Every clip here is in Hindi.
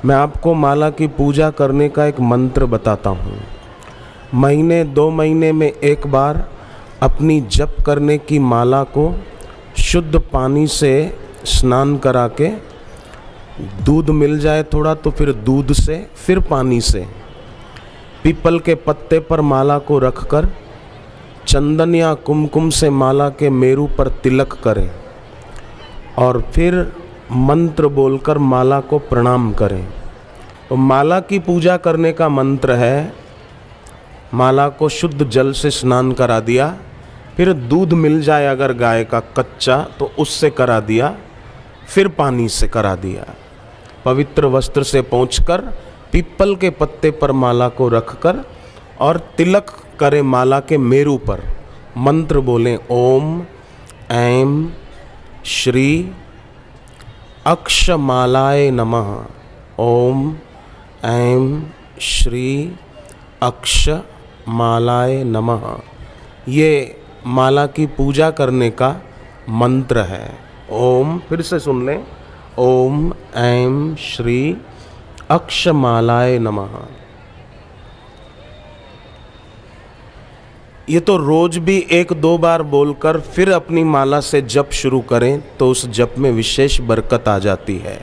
मैं आपको माला की पूजा करने का एक मंत्र बताता हूँ। महीने 2 महीने में एक बार अपनी जप करने की माला को शुद्ध पानी से स्नान करा के, दूध मिल जाए थोड़ा तो फिर दूध से, फिर पानी से, पीपल के पत्ते पर माला को रखकर चंदन या कुमकुम से माला के मेरु पर तिलक करें और फिर मंत्र बोलकर माला को प्रणाम करें। तो माला की पूजा करने का मंत्र है, माला को शुद्ध जल से स्नान करा दिया, फिर दूध मिल जाए अगर गाय का कच्चा तो उससे करा दिया, फिर पानी से करा दिया, पवित्र वस्त्र से पोंछकर पीपल के पत्ते पर माला को रखकर और तिलक करें माला के मेरु पर। मंत्र बोलें ओम ऐं श्री अक्षमालाय नमः। ओम ऐं श्री अक्षमालाय नमः। ये माला की पूजा करने का मंत्र है। ओम, फिर से सुन लें, ओम ऐं श्री अक्षमालाय नमः। ये तो रोज भी 1-2 बार बोलकर फिर अपनी माला से जप शुरू करें तो उस जप में विशेष बरकत आ जाती है।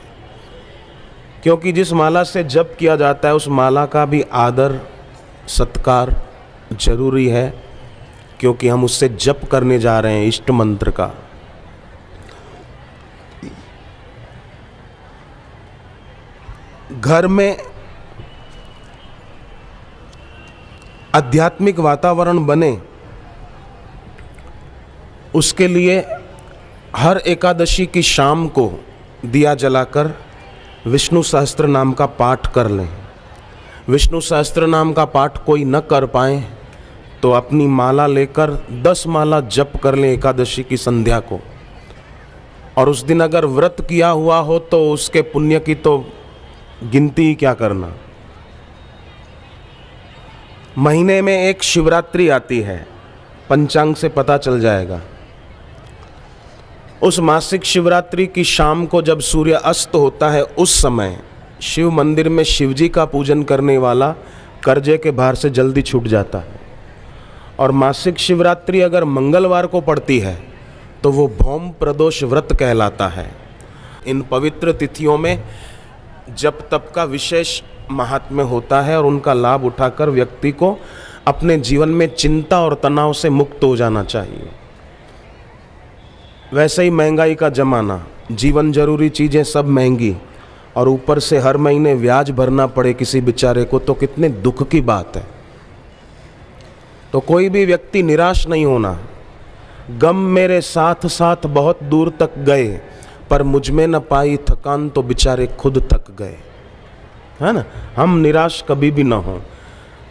क्योंकि जिस माला से जप किया जाता है उस माला का भी आदर सत्कार जरूरी है, क्योंकि हम उससे जप करने जा रहे हैं इष्ट मंत्र का। घर में आध्यात्मिक वातावरण बने, उसके लिए हर एकादशी की शाम को दिया जलाकर विष्णु सहस्त्र नाम का पाठ कर लें। विष्णु सहस्त्र नाम का पाठ कोई न कर पाए तो अपनी माला लेकर 10 माला जप कर लें एकादशी की संध्या को। और उस दिन अगर व्रत किया हुआ हो तो उसके पुण्य की तो गिनती ही क्या करना। महीने में एक शिवरात्रि आती है, पंचांग से पता चल जाएगा। उस मासिक शिवरात्रि की शाम को जब सूर्य अस्त होता है उस समय शिव मंदिर में शिवजी का पूजन करने वाला कर्जे के भार से जल्दी छूट जाता है। और मासिक शिवरात्रि अगर मंगलवार को पड़ती है तो वो भौम प्रदोष व्रत कहलाता है। इन पवित्र तिथियों में जप तप का विशेष महात्म्य होता है और उनका लाभ उठाकर व्यक्ति को अपने जीवन में चिंता और तनाव से मुक्त हो जाना चाहिए। वैसे ही महंगाई का जमाना, जीवन जरूरी चीज़ें सब महंगी, और ऊपर से हर महीने ब्याज भरना पड़े किसी बेचारे को, तो कितने दुख की बात है। तो कोई भी व्यक्ति निराश नहीं होना। गम मेरे साथ साथ बहुत दूर तक गए, पर मुझ में न पाई थकान तो बेचारे खुद थक गए, है ना। हम निराश कभी भी ना हो।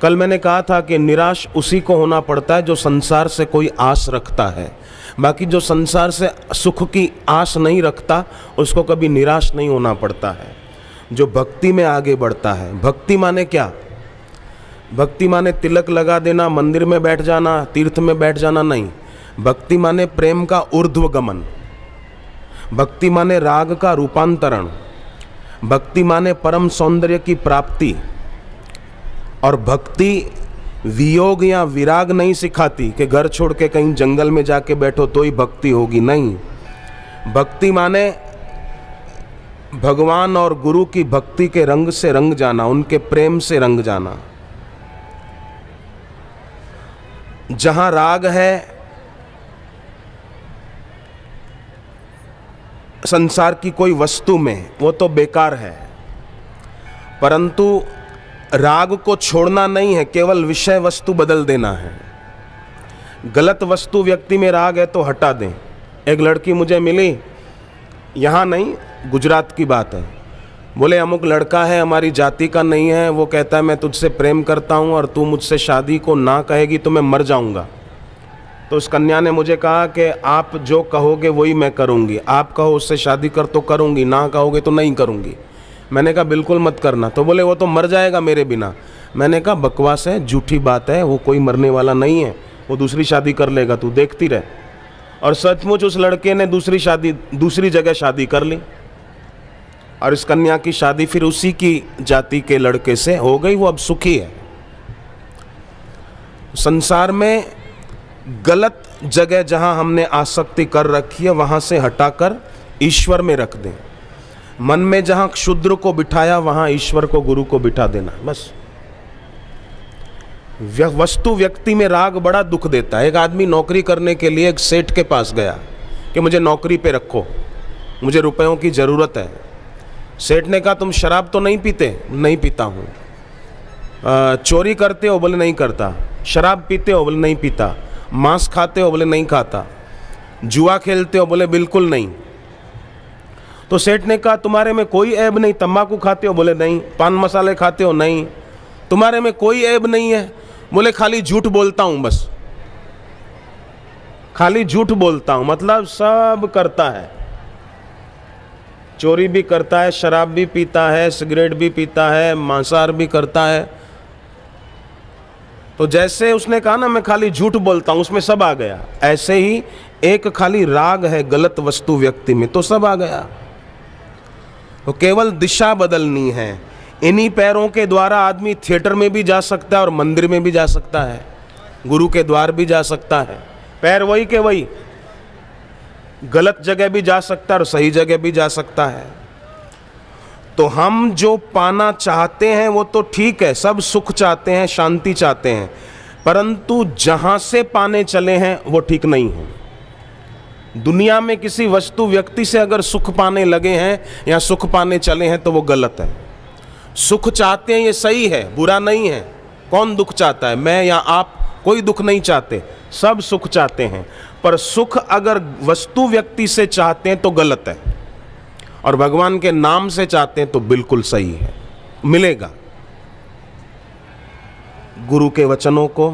कल मैंने कहा था कि निराश उसी को होना पड़ता है जो संसार से कोई आस रखता है। बाकी जो संसार से सुख की आस नहीं रखता उसको कभी निराश नहीं होना पड़ता है। जो भक्ति में आगे बढ़ता है, भक्ति माने क्या? भक्ति माने तिलक लगा देना, मंदिर में बैठ जाना, तीर्थ में बैठ जाना नहीं। भक्ति माने प्रेम का ऊर्ध्वगमन, भक्ति माने राग का रूपांतरण, भक्ति माने परम सौंदर्य की प्राप्ति। और भक्ति वियोग या विराग नहीं सिखाती कि घर छोड़ के कहीं जंगल में जाके बैठो तो ही भक्ति होगी, नहीं। भक्ति माने भगवान और गुरु की भक्ति के रंग से रंग जाना, उनके प्रेम से रंग जाना। जहां राग है, संसार की कोई वस्तु में, वो तो बेकार है। परंतु राग को छोड़ना नहीं है, केवल विषय वस्तु बदल देना है। गलत वस्तु व्यक्ति में राग है तो हटा दें। एक लड़की मुझे मिली, यहाँ नहीं, गुजरात की बात है। बोले अमुक लड़का है, हमारी जाति का नहीं है, वो कहता है मैं तुझसे प्रेम करता हूँ और तू मुझसे शादी को ना कहेगी तो मैं मर जाऊँगा। तो उस कन्या ने मुझे कहा कि आप जो कहोगे वही मैं करूँगी, आप कहो उससे शादी कर तो करूँगी, ना कहोगे तो नहीं करूँगी। मैंने कहा बिल्कुल मत करना। तो बोले वो तो मर जाएगा मेरे बिना। मैंने कहा बकवास है, झूठी बात है, वो कोई मरने वाला नहीं है, वो दूसरी शादी कर लेगा, तू देखती रहे। और सचमुच उस लड़के ने दूसरी जगह शादी कर ली। और इस कन्या की शादी फिर उसी की जाति के लड़के से हो गई, वो अब सुखी है। संसार में गलत जगह जहां हमने आसक्ति कर रखी है वहां से हटाकर ईश्वर में रख दें। मन में जहां क्षुद्र को बिठाया वहां ईश्वर को, गुरु को बिठा देना, बस। वस्तु व्यक्ति में राग बड़ा दुख देता है। एक आदमी नौकरी करने के लिए एक सेठ के पास गया कि मुझे नौकरी पे रखो, मुझे रुपयों की ज़रूरत है। सेठ ने कहा तुम शराब तो नहीं पीते? नहीं पीता हूँ। चोरी करते हो? बोले नहीं करता। शराब पीते हो? बोले नहीं पीता। मांस खाते हो? बोले नहीं खाता। जुआ खेलते हो? बोले बिल्कुल नहीं। तो सेठ ने कहा तुम्हारे में कोई ऐब नहीं? तंबाकू खाते हो? बोले नहीं। पान मसाले खाते हो? नहीं। तुम्हारे में कोई ऐब नहीं है? बोले खाली झूठ बोलता हूं, बस खाली झूठ बोलता हूं। मतलब सब करता है, चोरी भी करता है, शराब भी पीता है, सिगरेट भी पीता है, मांसाहार भी करता है। तो जैसे उसने कहा ना मैं खाली झूठ बोलता हूं, उसमें सब आ गया। ऐसे ही एक खाली राग है गलत वस्तु व्यक्ति में तो सब आ गया। तो केवल दिशा बदलनी है। इन्हीं पैरों के द्वारा आदमी थिएटर में भी जा सकता है और मंदिर में भी जा सकता है, गुरु के द्वार भी जा सकता है। पैर वही के वही, गलत जगह भी जा सकता है और सही जगह भी जा सकता है। तो हम जो पाना चाहते हैं वो तो ठीक है, सब सुख चाहते हैं, शांति चाहते हैं, परंतु जहां से पाने चले हैं वो ठीक नहीं है। दुनिया में किसी वस्तु व्यक्ति से अगर सुख पाने लगे हैं या सुख पाने चले हैं तो वो गलत है। सुख चाहते हैं ये सही है, बुरा नहीं है। कौन दुख चाहता है? मैं या आप? कोई दुख नहीं चाहते, सब सुख चाहते हैं। पर सुख अगर वस्तु व्यक्ति से चाहते हैं तो गलत है, और भगवान के नाम से चाहते हैं तो बिल्कुल सही है, मिलेगा। गुरु के वचनों को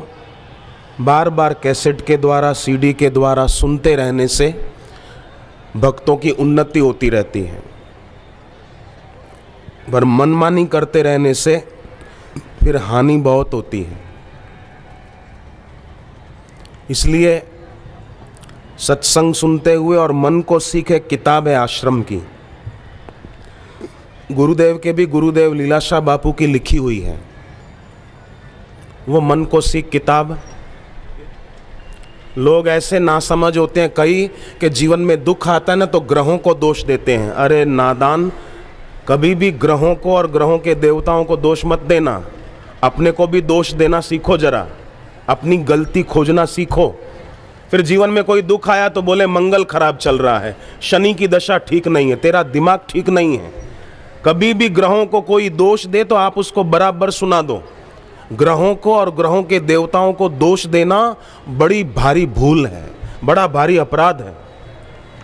बार बार कैसेट के द्वारा, सीडी के द्वारा सुनते रहने से भक्तों की उन्नति होती रहती है, पर मनमानी करते रहने से फिर हानि बहुत होती है। इसलिए सत्संग सुनते हुए और मन को सीखे, किताब है आश्रम की, गुरुदेव के भी गुरुदेव लीलाशाह बापू की लिखी हुई है, वो मन को सीख किताब। लोग ऐसे नासमझ होते हैं कई कि जीवन में दुख आता है ना तो ग्रहों को दोष देते हैं। अरे नादान, कभी भी ग्रहों को और ग्रहों के देवताओं को दोष मत देना, अपने को भी दोष देना सीखो जरा, अपनी गलती खोजना सीखो। फिर जीवन में कोई दुख आया तो बोले मंगल खराब चल रहा है, शनि की दशा ठीक नहीं है, तेरा दिमाग ठीक नहीं है। कभी भी ग्रहों को कोई दोष दे तो आप उसको बराबर सुना दो। ग्रहों को और ग्रहों के देवताओं को दोष देना बड़ी भारी भूल है, बड़ा भारी अपराध है।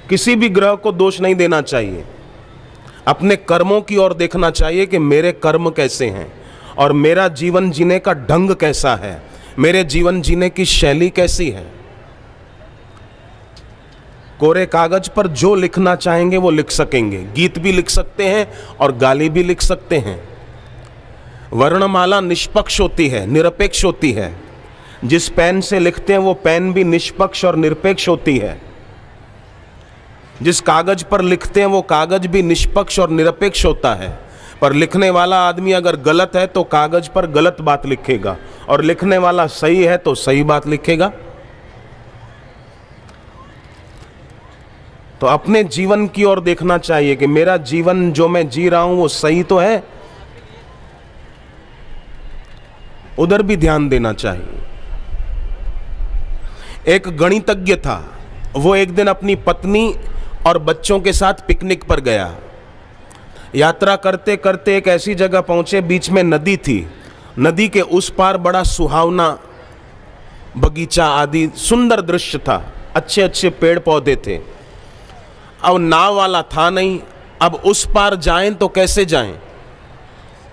किसी भी ग्रह को दोष नहीं देना चाहिए। अपने कर्मों की ओर देखना चाहिए कि मेरे कर्म कैसे हैं और मेरा जीवन जीने का ढंग कैसा है, मेरे जीवन जीने की शैली कैसी है। कोरे कागज पर जो लिखना चाहेंगे वो लिख सकेंगे, गीत भी लिख सकते हैं और गाली भी लिख सकते हैं। वर्णमाला निष्पक्ष होती है, निरपेक्ष होती है। जिस पेन से लिखते हैं वो पेन भी निष्पक्ष और निरपेक्ष होती है। जिस कागज पर लिखते हैं वो कागज भी निष्पक्ष और निरपेक्ष होता है। पर लिखने वाला आदमी अगर गलत है तो कागज पर गलत बात लिखेगा, और लिखने वाला सही है तो सही बात लिखेगा। तो अपने जीवन की ओर देखना चाहिए कि मेरा जीवन जो मैं जी रहा हूं वो सही तो है, उधर भी ध्यान देना चाहिए। एक गणितज्ञ था, वो एक दिन अपनी पत्नी और बच्चों के साथ पिकनिक पर गया। यात्रा करते करते एक ऐसी जगह पहुंचे, बीच में नदी थी। नदी के उस पार बड़ा सुहावना बगीचा आदि सुंदर दृश्य था, अच्छे अच्छे पेड़ पौधे थे। अब नाव वाला था नहीं, अब उस पार जाएं तो कैसे जाएं?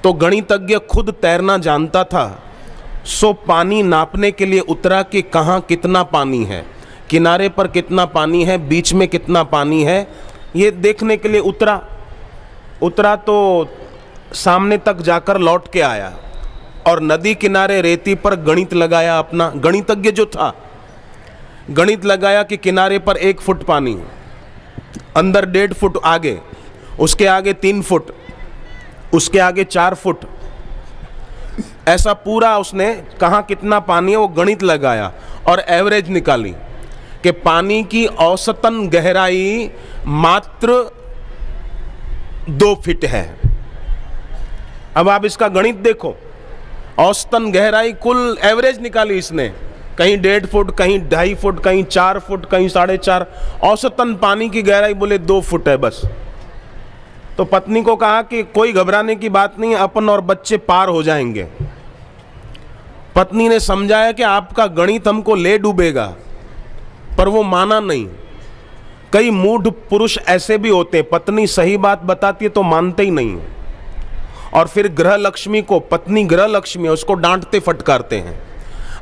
तो गणितज्ञ खुद तैरना जानता था, सो पानी नापने के लिए उतरा कि कहाँ कितना पानी है, किनारे पर कितना पानी है, बीच में कितना पानी है, ये देखने के लिए उतरा तो सामने तक जाकर लौट के आया और नदी किनारे रेती पर गणित लगाया अपना। गणितज्ञ जो था, गणित लगाया कि किनारे पर 1 फुट पानी, अंदर 1.5 फुट आगे उसके आगे 3 फुट, उसके आगे 4 फुट, ऐसा पूरा उसने कहाँ कितना पानी है वो गणित लगाया और एवरेज निकाली कि पानी की औसतन गहराई मात्र 2 फीट है। अब आप इसका गणित देखो, औसतन गहराई कुल एवरेज निकाली इसने, कहीं 1.5 फुट, कहीं 2.5 फुट, कहीं 4 फुट, कहीं 4.5, औसतन पानी की गहराई बोले 2 फुट है बस। तो पत्नी को कहा कि कोई घबराने की बात नहीं, अपन और बच्चे पार हो जाएंगे। पत्नी ने समझाया कि आपका गणित हमको ले डूबेगा, पर वो माना नहीं। कई मूढ़ पुरुष ऐसे भी होते हैं, पत्नी सही बात बताती है तो मानते ही नहीं, और फिर गृह लक्ष्मी को, पत्नी गृह लक्ष्मी है, उसको डांटते फटकारते हैं।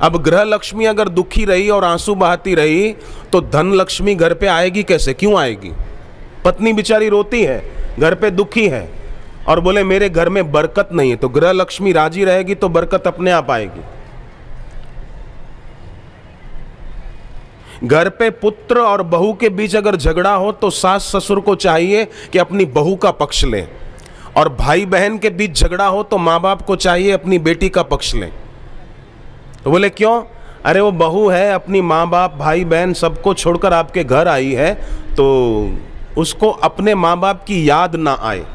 अब गृह लक्ष्मी अगर दुखी रही और आंसू बहाती रही तो धन लक्ष्मी घर पे आएगी कैसे? क्यों आएगी? पत्नी बेचारी रोती है, घर पे दुखी है और बोले मेरे घर में बरकत नहीं है, तो गृह लक्ष्मी राजी रहेगी तो बरकत अपने आप आएगी। घर पे पुत्र और बहू के बीच अगर झगड़ा हो तो सास ससुर को चाहिए कि अपनी बहू का पक्ष लें, और भाई बहन के बीच झगड़ा हो तो माँ बाप को चाहिए अपनी बेटी का पक्ष लें। तो बोले क्यों? अरे वो बहू है, अपनी माँ बाप भाई बहन सबको छोड़कर आपके घर आई है, तो उसको अपने माँ बाप की याद ना आए,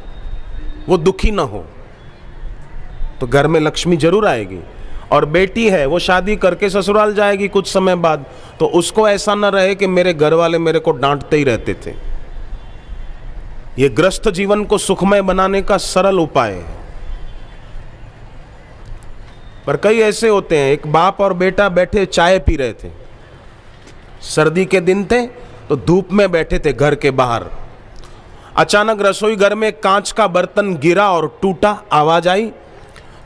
वो दुखी ना हो, तो घर में लक्ष्मी जरूर आएगी। और बेटी है, वो शादी करके ससुराल जाएगी कुछ समय बाद, तो उसको ऐसा ना रहे कि मेरे घर वाले मेरे को डांटते ही रहते थे। ये ग्रस्त जीवन को सुखमय बनाने का सरल उपाय है। पर कई ऐसे होते हैं, एक बाप और बेटा बैठे चाय पी रहे थे, सर्दी के दिन थे तो धूप में बैठे थे घर के बाहर। अचानक रसोई घर में कांच का बर्तन गिरा और टूटा, आवाज आई।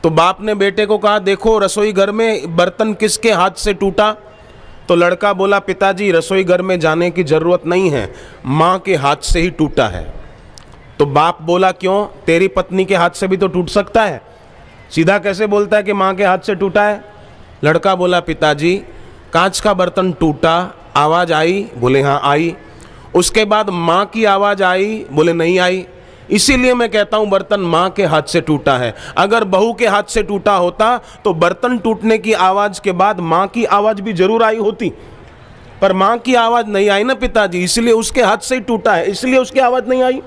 तो बाप ने बेटे को कहा देखो रसोई घर में बर्तन किसके हाथ से टूटा? तो लड़का बोला पिताजी रसोई घर में जाने की जरूरत नहीं है, माँ के हाथ से ही टूटा है। तो बाप बोला क्यों? तेरी पत्नी के हाथ से भी तो टूट सकता है, सीधा कैसे बोलता है कि माँ के हाथ से टूटा है? लड़का बोला पिताजी कांच का बर्तन टूटा, आवाज आई? बोले हाँ आई। उसके बाद माँ की आवाज आई? बोले नहीं आई। इसीलिए मैं कहता हूं बर्तन माँ के हाथ से टूटा है। अगर बहू के हाथ से टूटा होता तो बर्तन टूटने की आवाज के बाद माँ की आवाज भी जरूर आई होती, पर माँ की आवाज नहीं आई ना पिताजी, इसलिए उसके हाथ से ही टूटा है, इसलिए उसकी आवाज नहीं आई।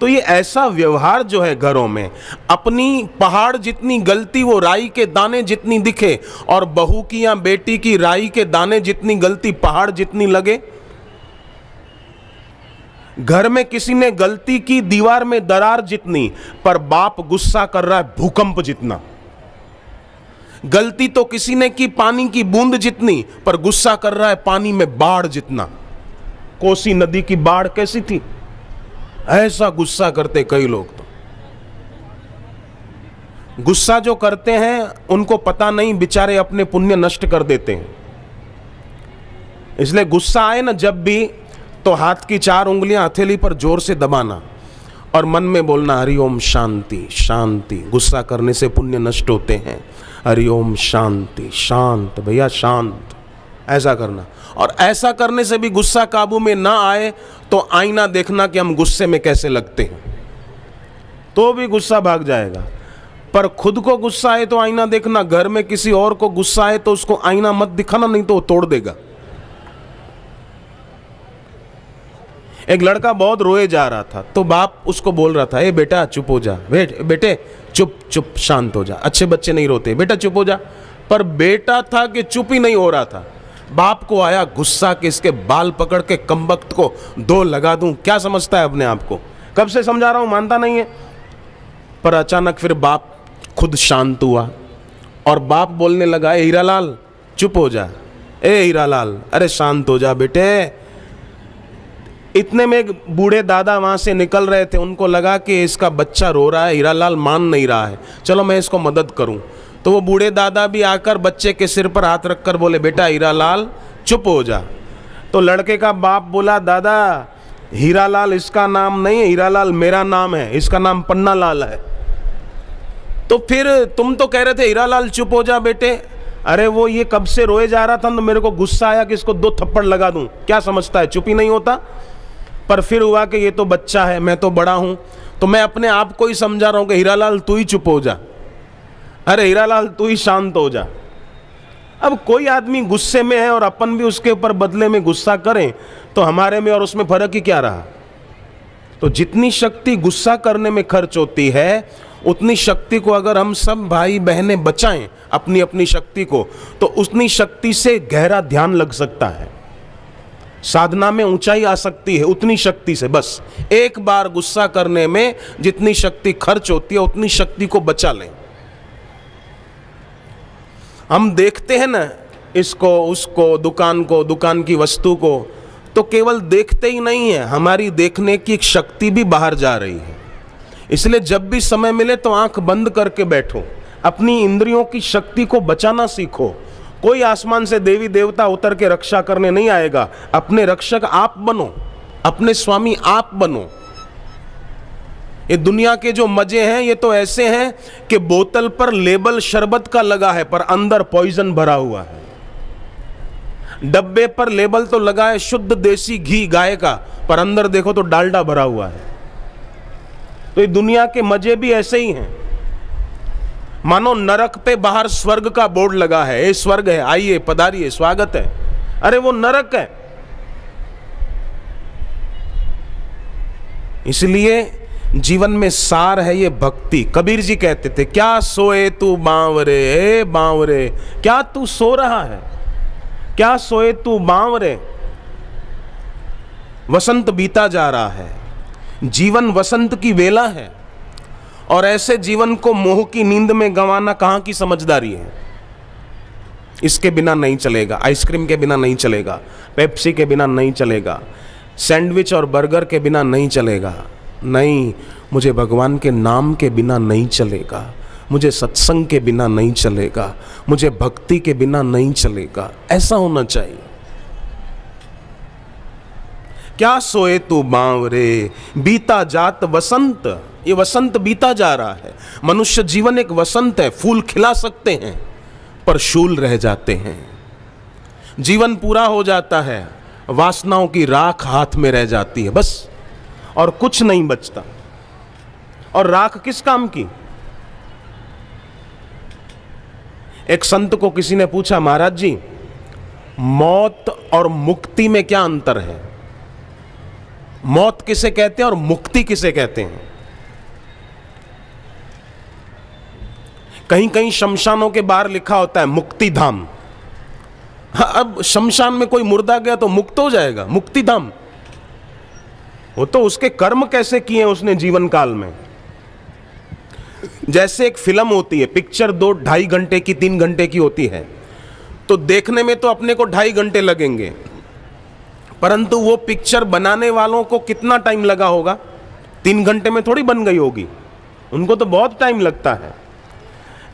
तो ये ऐसा व्यवहार जो है घरों में, अपनी पहाड़ जितनी गलती वो राई के दाने जितनी दिखे, और बहू की या बेटी की राई के दाने जितनी गलती पहाड़ जितनी लगे। घर में किसी ने गलती की, दीवार में दरार जितनी, पर बाप गुस्सा कर रहा है भूकंप जितना। गलती तो किसी ने की पानी की बूंद जितनी, पर गुस्सा कर रहा है पानी में बाढ़ जितना। कोसी नदी की बाढ़ कैसी थी, ऐसा गुस्सा करते कई लोग। तो गुस्सा जो करते हैं उनको पता नहीं बेचारे अपने पुण्य नष्ट कर देते हैं। इसलिए गुस्सा आए ना जब भी, तो हाथ की 4 उंगलियां हथेली पर जोर से दबाना और मन में बोलना हरिओम शांति शांति। गुस्सा करने से पुण्य नष्ट होते हैं। हरिओम शांति शांत, भैया शांत, ऐसा करना। और ऐसा करने से भी गुस्सा काबू में ना आए तो आईना देखना कि हम गुस्से में कैसे लगते हैं, तो भी गुस्सा भाग जाएगा। पर खुद को गुस्सा आए तो आईना देखना, घर में किसी और को गुस्सा आए तो उसको आईना मत दिखाना, नहीं तो वो तोड़ देगा। एक लड़का बहुत रोए जा रहा था, तो बाप उसको बोल रहा था ए बेटा चुप हो जा, बेटे चुप चुप शांत हो जा, अच्छे बच्चे नहीं रोते, बेटा चुप हो जा। पर बेटा था कि चुप ही नहीं हो रहा था। बाप को आया गुस्सा कि इसके बाल पकड़ के कमबख्त को 2 लगा दूं। क्या समझता है अपने आप को? कब से समझा रहा हूं, मानता नहीं है। पर अचानक फिर बाप खुद शांत हुआ और बाप बोलने लगा ए हीरालाल चुप हो जा, ए हीरालाल अरे शांत हो जा बेटे। इतने में एक बूढ़े दादा वहां से निकल रहे थे, उनको लगा कि इसका बच्चा रो रहा है, हीरालाल मान नहीं रहा है, चलो मैं इसको मदद करूं। तो वो बूढ़े दादा भी आकर बच्चे के सिर पर हाथ रखकर बोले बेटा हीरालाल चुप हो जा। तो लड़के का बाप बोला दादा हीरालाल इसका नाम नहीं है, हीरालाल मेरा नाम है, इसका नाम पन्ना लाल है। तो फिर तुम तो कह रहे थे हीरालाल चुप हो जा बेटे। अरे वो ये कब से रोए जा रहा था तो मेरे को गुस्सा आया कि इसको 2 थप्पड़ लगा दूं। क्या समझता है चुप ही नहीं होता? पर फिर हुआ कि ये तो बच्चा है, मैं तो बड़ा हूं, तो मैं अपने आप को ही समझा रहा हूं कि हीरालाल तू ही चुप हो जा, अरे हीरालाल तू ही शांत हो जा। अब कोई आदमी गुस्से में है और अपन भी उसके ऊपर बदले में गुस्सा करें तो हमारे में और उसमें फर्क ही क्या रहा। तो जितनी शक्ति गुस्सा करने में खर्च होती है, उतनी शक्ति को अगर हम सब भाई बहनें बचाएं अपनी अपनी शक्ति को, तो उतनी शक्ति से गहरा ध्यान लग सकता है, साधना में ऊंचाई आ सकती है उतनी शक्ति से। बस एक बार गुस्सा करने में जितनी शक्ति खर्च होती है उतनी शक्ति को बचा लें। हम देखते हैं ना इसको उसको, दुकान को, दुकान की वस्तु को, तो केवल देखते ही नहीं है, हमारी देखने की एक शक्ति भी बाहर जा रही है। इसलिए जब भी समय मिले तो आंख बंद करके बैठो, अपनी इंद्रियों की शक्ति को बचाना सीखो। कोई आसमान से देवी देवता उतर के रक्षा करने नहीं आएगा, अपने रक्षक आप बनो, अपने स्वामी आप बनो। ये दुनिया के जो मजे हैं ये तो ऐसे हैं कि बोतल पर लेबल शरबत का लगा है पर अंदर पॉइजन भरा हुआ है, डब्बे पर लेबल तो लगा है शुद्ध देसी घी गाय का, पर अंदर देखो तो डालडा भरा हुआ है। तो ये दुनिया के मजे भी ऐसे ही हैं। मानो नरक पे बाहर स्वर्ग का बोर्ड लगा है, ये स्वर्ग है, आइए पधारिए, स्वागत है, अरे वो नरक है। इसलिए जीवन में सार है ये भक्ति। कबीर जी कहते थे, क्या सोए तू बांवरे, हे बांवरे, क्या तू सो रहा है, क्या सोए तू बांवरे। वसंत बीता जा रहा है, जीवन वसंत की वेला है, और ऐसे जीवन को मोह की नींद में गंवाना कहां की समझदारी है। इसके बिना नहीं चलेगा, आइसक्रीम के बिना नहीं चलेगा, पेप्सी के बिना नहीं चलेगा, सैंडविच और बर्गर के बिना नहीं चलेगा। नहीं, मुझे भगवान के नाम के बिना नहीं चलेगा, मुझे सत्संग के बिना नहीं चलेगा, मुझे भक्ति के बिना नहीं चलेगा। ऐसा होना चाहिए। क्या सोए तू बांवरे, बीता जात वसंत। ये वसंत बीता जा रहा है। मनुष्य जीवन एक वसंत है, फूल खिला सकते हैं पर शूल रह जाते हैं। जीवन पूरा हो जाता है, वासनाओं की राख हाथ में रह जाती है बस, और कुछ नहीं बचता। और राख किस काम की। एक संत को किसी ने पूछा, महाराज जी मौत और मुक्ति में क्या अंतर है, मौत किसे कहते हैं और मुक्ति किसे कहते हैं। कहीं कहीं शमशानों के बाहर लिखा होता है मुक्ति धाम। अब शमशान में कोई मुर्दा गया तो मुक्त हो जाएगा, मुक्ति धाम। वो तो उसके कर्म कैसे किए उसने जीवन काल में। जैसे एक फिल्म होती है, पिक्चर 2-2.5 घंटे की, 3 घंटे की होती है, तो देखने में तो अपने को 2.5 घंटे लगेंगे, परंतु वो पिक्चर बनाने वालों को कितना टाइम लगा होगा। 3 घंटे में थोड़ी बन गई होगी, उनको तो बहुत टाइम लगता है।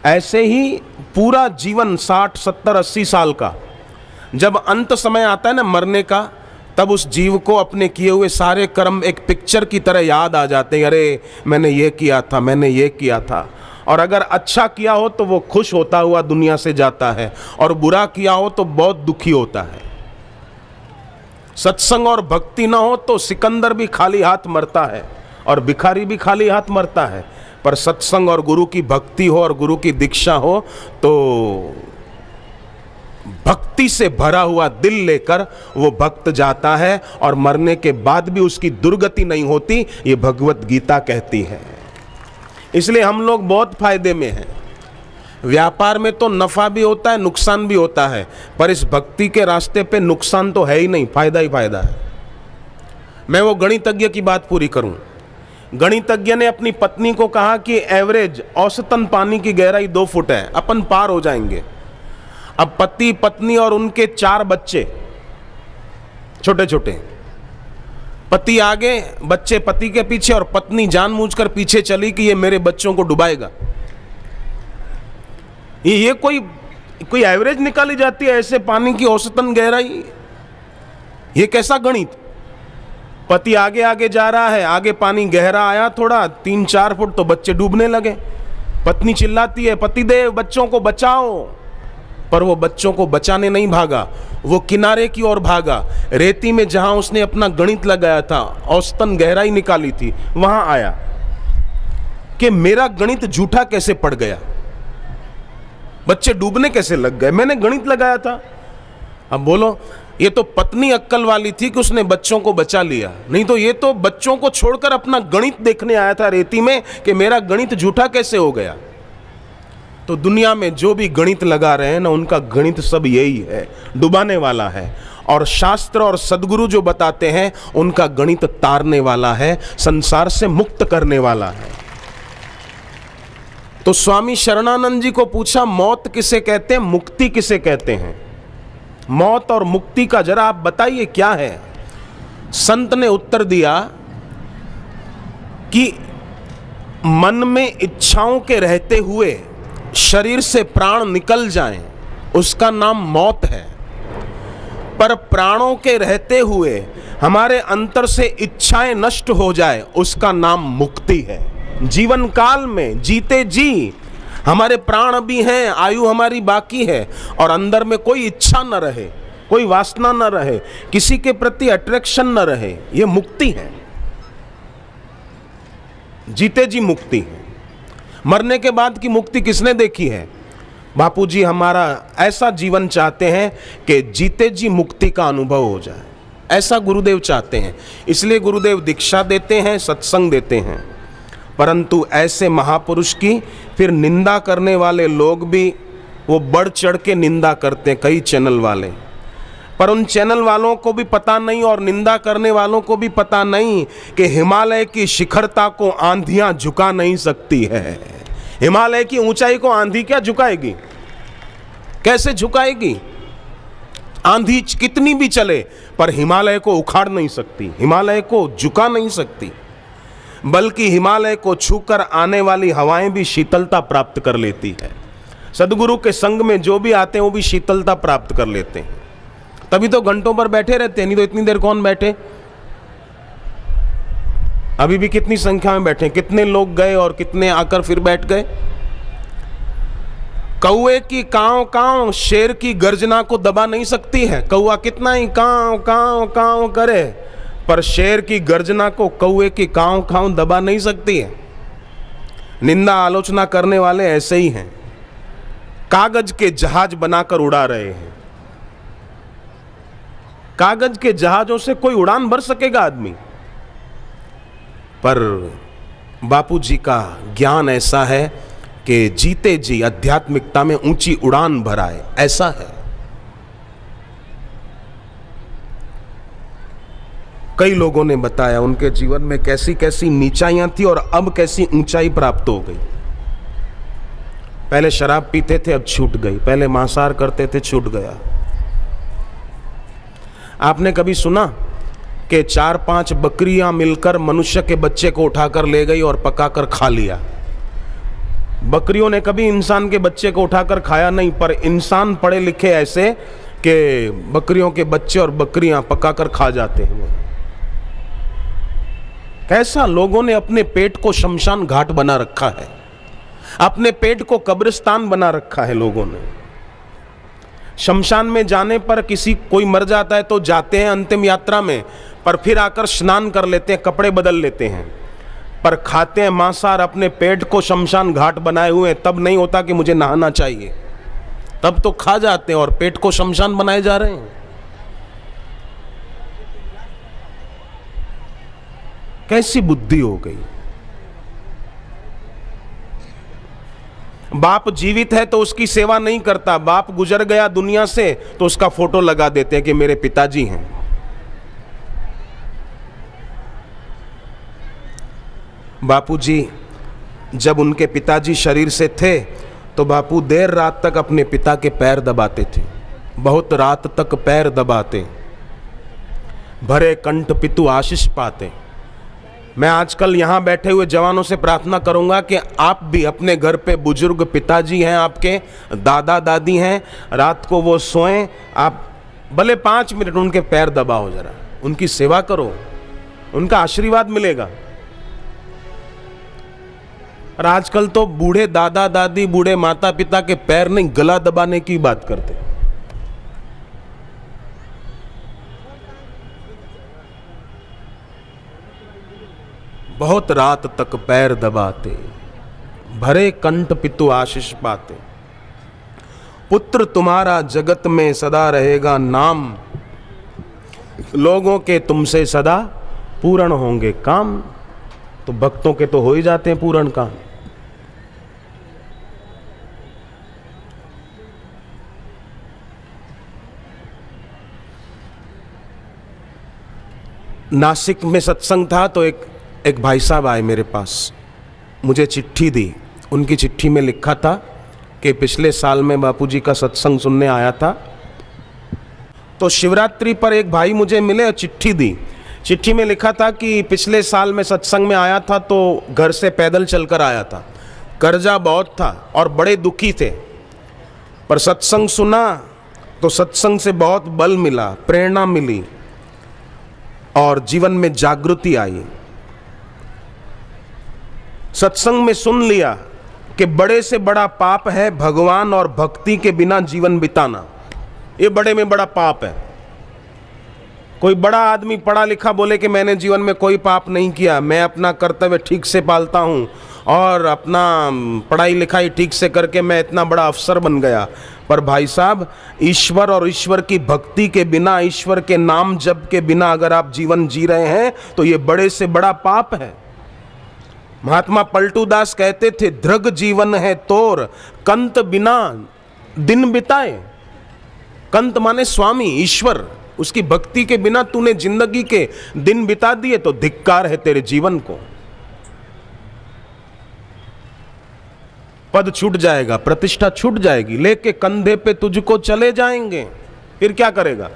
ऐसे ही पूरा जीवन 60, 70, 80 साल का, जब अंत समय आता है ना मरने का, तब उस जीव को अपने किए हुए सारे कर्म एक पिक्चर की तरह याद आ जाते हैं। अरे मैंने ये किया था, मैंने ये किया था। और अगर अच्छा किया हो तो वो खुश होता हुआ दुनिया से जाता है, और बुरा किया हो तो बहुत दुखी होता है। सत्संग और भक्ति ना हो तो सिकंदर भी खाली हाथ मरता है और भिखारी भी खाली हाथ मरता है, पर सत्संग और गुरु की भक्ति हो और गुरु की दीक्षा हो तो भक्ति से भरा हुआ दिल लेकर वो भक्त जाता है, और मरने के बाद भी उसकी दुर्गति नहीं होती, ये भगवत गीता कहती है। इसलिए हम लोग बहुत फायदे में हैं। व्यापार में तो नफा भी होता है, नुकसान भी होता है, पर इस भक्ति के रास्ते पे नुकसान तो है ही नहीं, फायदा ही फायदा है। मैं वो गणितज्ञ की बात पूरी करूं। गणितज्ञ ने अपनी पत्नी को कहा कि एवरेज औसतन पानी की गहराई 2 फुट है, अपन पार हो जाएंगे। अब पति पत्नी और उनके 4 बच्चे छोटे छोटे, पति आगे, बच्चे पति के पीछे, और पत्नी जानबूझकर पीछे चली कि ये मेरे बच्चों को डुबाएगा। ये कोई एवरेज निकाली जाती है ऐसे पानी की औसतन गहराई? ये कैसा गणित। पति आगे आगे जा रहा है, आगे पानी गहरा आया थोड़ा 3-4 फुट, तो बच्चे डूबने लगे। पत्नी चिल्लाती है, पतिदेव बच्चों को बचाओ। पर वो बच्चों को बचाने नहीं भागा, वो किनारे की ओर भागा। रेती में जहां उसने अपना गणित लगाया था, औसतन गहराई निकाली थी, वहां आया कि मेरा गणित झूठा कैसे पड़ गया, बच्चे डूबने कैसे लग गए, मैंने गणित लगाया था। अब बोलो, ये तो पत्नी अक्कल वाली थी कि उसने बच्चों को बचा लिया, नहीं तो ये तो बच्चों को छोड़कर अपना गणित देखने आया था रेती में कि मेरा गणित झूठा कैसे हो गया। तो दुनिया में जो भी गणित लगा रहे हैं ना, उनका गणित सब यही है, डुबाने वाला है। और शास्त्र और सदगुरु जो बताते हैं, उनका गणित तारने वाला है, संसार से मुक्त करने वाला है। तो स्वामी शरणानंद जी को पूछा, मौत किसे कहते हैं, मुक्ति किसे कहते हैं? मौत और मुक्ति का जरा आप बताइए क्या है। संत ने उत्तर दिया कि मन में इच्छाओं के रहते हुए शरीर से प्राण निकल जाएं, उसका नाम मौत है। पर प्राणों के रहते हुए हमारे अंतर से इच्छाएं नष्ट हो जाए, उसका नाम मुक्ति है। जीवन काल में जीते जी हमारे प्राण भी हैं, आयु हमारी बाकी है, और अंदर में कोई इच्छा न रहे, कोई वासना न रहे, किसी के प्रति अट्रैक्शन न रहे, ये मुक्ति है, जीते जी मुक्ति है। मरने के बाद की मुक्ति किसने देखी है? बापूजी हमारा ऐसा जीवन चाहते हैं कि जीते जी मुक्ति का अनुभव हो जाए, ऐसा गुरुदेव चाहते हैं। इसलिए गुरुदेव दीक्षा देते हैं, सत्संग देते हैं। परंतु ऐसे महापुरुष की फिर निंदा करने वाले लोग भी वो बढ़ चढ़ के निंदा करते हैं, कई चैनल वाले। पर उन चैनल वालों को भी पता नहीं और निंदा करने वालों को भी पता नहीं कि हिमालय की शिखरता को आंधियां झुका नहीं सकती है। हिमालय की ऊंचाई को आंधी क्या झुकाएगी? कैसे झुकाएगी? आंधी कितनी भी चले पर हिमालय को उखाड़ नहीं सकती, हिमालय को झुका नहीं सकती। बल्कि हिमालय को छूकर आने वाली हवाएं भी शीतलता प्राप्त कर लेती है। सदगुरु के संग में जो भी आते हैं वो भी शीतलता प्राप्त कर लेते हैं, तभी तो घंटों पर बैठे रहते हैं, नहीं तो इतनी देर कौन बैठे। अभी भी कितनी संख्या में बैठे, कितने लोग गए और कितने आकर फिर बैठ गए। कौए की कांव कांव शेर की गर्जना को दबा नहीं सकती है। कौआ कितना ही कांव कांव कांव करे, पर शेर की गर्जना को कौए की कांव कांव दबा नहीं सकती है। निंदा आलोचना करने वाले ऐसे ही हैं, कागज के जहाज बनाकर उड़ा रहे हैं। कागज के जहाजों से कोई उड़ान भर सकेगा आदमी? पर बापूजी का ज्ञान ऐसा है कि जीते जी आध्यात्मिकता में ऊंची उड़ान भराए, ऐसा है। कई लोगों ने बताया उनके जीवन में कैसी कैसी नीचाइयां थी और अब कैसी ऊंचाई प्राप्त हो गई। पहले शराब पीते थे, अब छूट गई। पहले मांसाहार करते थे, छूट गया। आपने कभी सुना कि 4-5 बकरियां मिलकर मनुष्य के बच्चे को उठाकर ले गई और पकाकर खा लिया? बकरियों ने कभी इंसान के बच्चे को उठाकर खाया नहीं, पर इंसान पढ़े लिखे ऐसे कि बकरियों के बच्चे और बकरियां पकाकर खा जाते हैं। कैसा लोगों ने अपने पेट को शमशान घाट बना रखा है, अपने पेट को कब्रिस्तान बना रखा है लोगों ने। शमशान में जाने पर किसी कोई मर जाता है तो जाते हैं अंतिम यात्रा में, पर फिर आकर स्नान कर लेते हैं, कपड़े बदल लेते हैं, पर खाते हैं मांसाहार, अपने पेट को शमशान घाट बनाए हुए। तब नहीं होता कि मुझे नहाना चाहिए, तब तो खा जाते हैं और पेट को शमशान बनाए जा रहे हैं। कैसी बुद्धि हो गई। बाप जीवित है तो उसकी सेवा नहीं करता, बाप गुजर गया दुनिया से तो उसका फोटो लगा देते हैं कि मेरे पिताजी हैं। बापूजी जब उनके पिताजी शरीर से थे तो बापू देर रात तक अपने पिता के पैर दबाते थे, बहुत रात तक पैर दबाते, भरे कंठ पितु आशीष पाते। मैं आजकल यहाँ बैठे हुए जवानों से प्रार्थना करूँगा कि आप भी अपने घर पे बुजुर्ग पिताजी हैं, आपके दादा दादी हैं, रात को वो सोएं, आप भले 5 मिनट उनके पैर दबाओ, जरा उनकी सेवा करो, उनका आशीर्वाद मिलेगा। और आजकल तो बूढ़े दादा दादी, बूढ़े माता पिता के पैर नहीं, गला दबाने की बात करते। बहुत रात तक पैर दबाते, भरे कंठ पितु आशीष पाते। पुत्र तुम्हारा जगत में सदा रहेगा नाम, लोगों के तुमसे सदा पूर्ण होंगे काम। तो भक्तों के तो हो ही जाते हैं पूर्ण काम। नासिक में सत्संग था तो एक भाई साहब आए मेरे पास, मुझे चिट्ठी दी। उनकी चिट्ठी में लिखा था कि पिछले साल में बापूजी का सत्संग सुनने आया था, तो शिवरात्रि पर एक भाई मुझे मिले और चिट्ठी दी। चिट्ठी में लिखा था कि पिछले साल में सत्संग में आया था तो घर से पैदल चलकर आया था, कर्जा बहुत था और बड़े दुखी थे, पर सत्संग सुना तो सत्संग से बहुत बल मिला, प्रेरणा मिली और जीवन में जागृति आई। सत्संग में सुन लिया कि बड़े से बड़ा पाप है भगवान और भक्ति के बिना जीवन बिताना। ये बड़े में बड़ा पाप है। कोई बड़ा आदमी पढ़ा लिखा बोले कि मैंने जीवन में कोई पाप नहीं किया, मैं अपना कर्तव्य ठीक से पालता हूँ और अपना पढ़ाई लिखाई ठीक से करके मैं इतना बड़ा अफसर बन गया। पर भाई साहब, ईश्वर और ईश्वर की भक्ति के बिना, ईश्वर के नाम जप के बिना अगर आप जीवन जी रहे हैं तो ये बड़े से बड़ा पाप है। महात्मा पलटू दास कहते थे, धृग जीवन है तोर, कंत बिना दिन बिताए। कंत माने स्वामी, ईश्वर, उसकी भक्ति के बिना तूने जिंदगी के दिन बिता दिए तो धिक्कार है तेरे जीवन को। पद छूट जाएगा, प्रतिष्ठा छूट जाएगी, लेके कंधे पे तुझको चले जाएंगे, फिर क्या करेगा?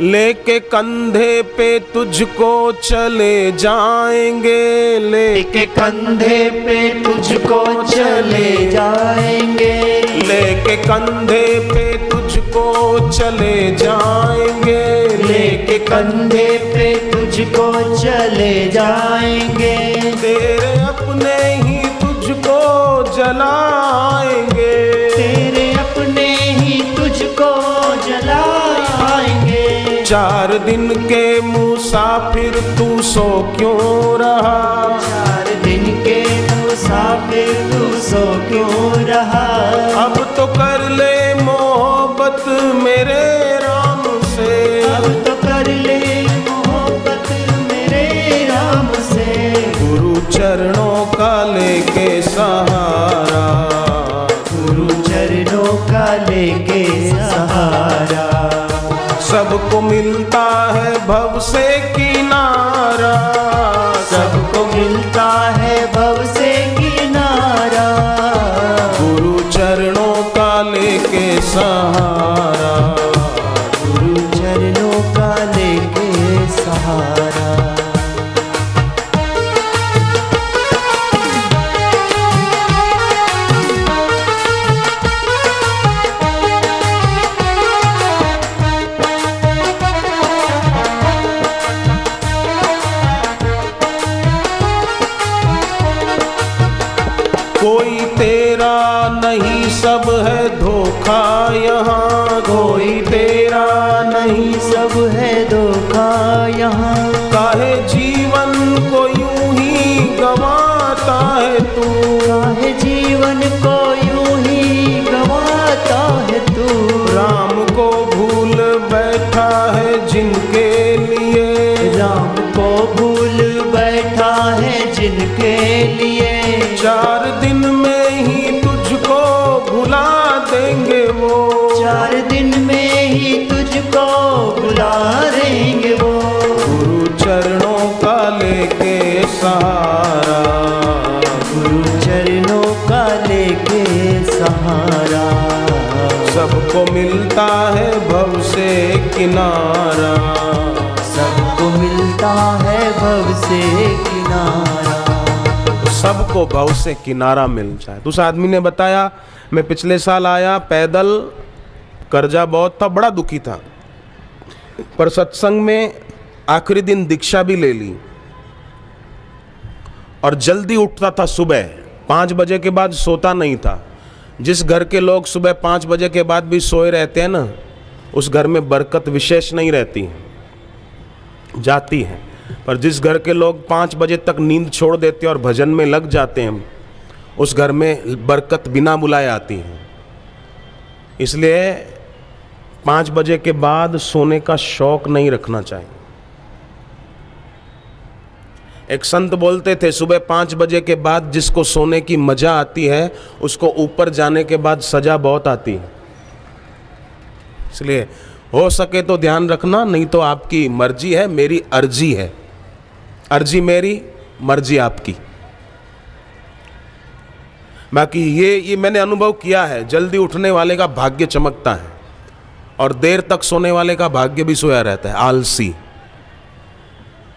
लेके कंधे पे तुझको चले जाएंगे, लेके कंधे पे तुझको चले जाएंगे, लेके कंधे पे तुझको चले जाएंगे, लेके कंधे पे तुझको चले जाएंगे। तेरे अपने ही तुझको जलाएंगे, तेरे अपने ही तुझको जलाएंगे। 4 दिन के मुसाफिर तू सो क्यों रहा, 4 दिन के मुसाफिर तू सो क्यों रहा। अब तो कर ले मोहब्बत मेरे राम से, अब तो कर ले मोहब्बत मेरे राम से। गुरु चरणों का लेके सहारा, गुरु चरणों का लेके सहारा। सबको मिलता है भव से किनारा, सबको मिलता है भव से किनारा। गुरु चरणों का लेके सहारा, गुरु चरणों का लेके सहारा। कोई तेरा नहीं सब है धोखा यहाँ, कोई तेरा नहीं सब है धोखा यहाँ। काहे जीवन को यूं ही गंवाता है तू, काहे जीवन को यूं ही गंवाता है तू। राम को भूल बैठा है जिनके लिए, राम को भूल बैठा है जिनके लिए। 4 दिन में ही तुझको भुला देंगे वो, 4 दिन में ही तुझको भुला देंगे वो। गुरु चरणों का लेके सहारा, गुरु चरणों का लेके सहारा। सबको मिलता है भव से किनारा, सबको मिलता है भव से किनारा। सबको भव से किनारा मिल जाए। उस आदमी ने बताया, मैं पिछले साल आया पैदल, कर्जा बहुत था, बड़ा दुखी था, पर सत्संग में आखिरी दिन दीक्षा भी ले ली और जल्दी उठता था। सुबह 5 बजे के बाद सोता नहीं था। जिस घर के लोग सुबह 5 बजे के बाद भी सोए रहते हैं ना, उस घर में बरकत विशेष नहीं रहती, जाती है। पर जिस घर के लोग 5 बजे तक नींद छोड़ देते हैं और भजन में लग जाते हैं, उस घर में बरकत बिना बुलाए आती है। इसलिए 5 बजे के बाद सोने का शौक नहीं रखना चाहिए। एक संत बोलते थे, सुबह 5 बजे के बाद जिसको सोने की मजा आती है, उसको ऊपर जाने के बाद सजा बहुत आती है। इसलिए हो सके तो ध्यान रखना, नहीं तो आपकी मर्जी है, मेरी अर्जी है। अर्जी मेरी, मर्जी आपकी। बाकी ये मैंने अनुभव किया है, जल्दी उठने वाले का भाग्य चमकता है और देर तक सोने वाले का भाग्य भी सोया रहता है, आलसी।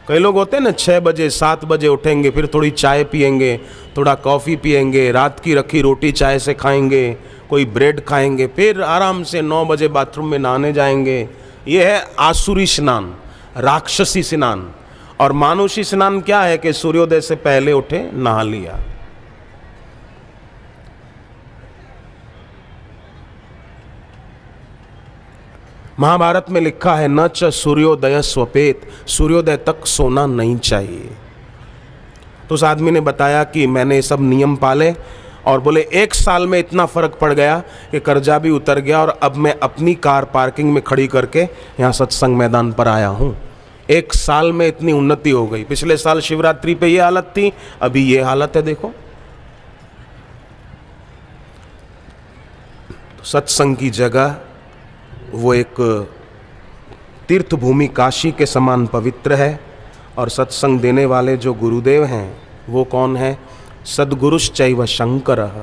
कई लोग होते हैं ना, 6 बजे 7 बजे उठेंगे, फिर थोड़ी चाय पिएंगे, थोड़ा कॉफ़ी पिएंगे, रात की रखी रोटी चाय से खाएंगे, कोई ब्रेड खाएंगे, फिर आराम से 9 बजे बाथरूम में नहाने जाएंगे। ये है आसुरी स्नान, राक्षसी स्नान। और मानुषी स्नान क्या है कि सूर्योदय से पहले उठे, नहा लिया। महाभारत में लिखा है, न च सूर्योदय स्वपेत, सूर्योदय तक सोना नहीं चाहिए। तो उस आदमी ने बताया कि मैंने सब नियम पाले और बोले 1 साल में इतना फर्क पड़ गया कि कर्जा भी उतर गया और अब मैं अपनी कार पार्किंग में खड़ी करके यहाँ सत्संग मैदान पर आया हूँ। 1 साल में इतनी उन्नति हो गई। पिछले साल शिवरात्रि पे ये हालत थी, अभी ये हालत है। देखो, तो सत्संग की जगह वो एक तीर्थ भूमि काशी के समान पवित्र है। और सत्संग देने वाले जो गुरुदेव हैं वो कौन है? सद्गुरुश्चैव शंकरः,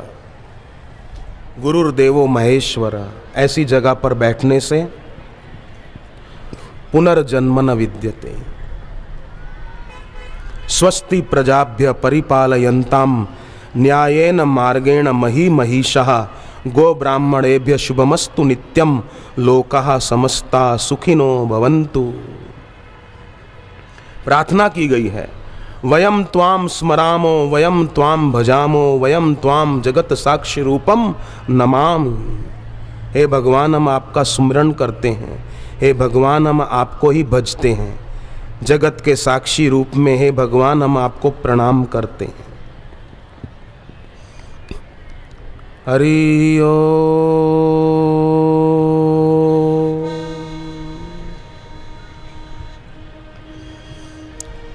गुरुर्देवो महेश्वर। ऐसी जगह पर बैठने से पुनर्जन्म न विद्यते। स्वस्ति प्रजाभ्य परिपालयन्ताम न्यायेन मार्गेण मही महिषः गो ब्राह्मणेभ्य शुभमस्तु नित्यम लोकाः समस्ता सुखिनो भवन्तु। प्रार्थना की गई है, वयम त्वाम स्मरामो वयम त्वाम भजामो वयम त्वाम जगत साक्षी रूपम नमामि। हे भगवान, हम आपका स्मरण करते हैं। हे भगवान, हम आपको ही भजते हैं। जगत के साक्षी रूप में हे भगवान, हम आपको प्रणाम करते हैं। हरि ओम।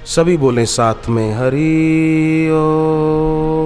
सभी बोले साथ में, हरि ओम।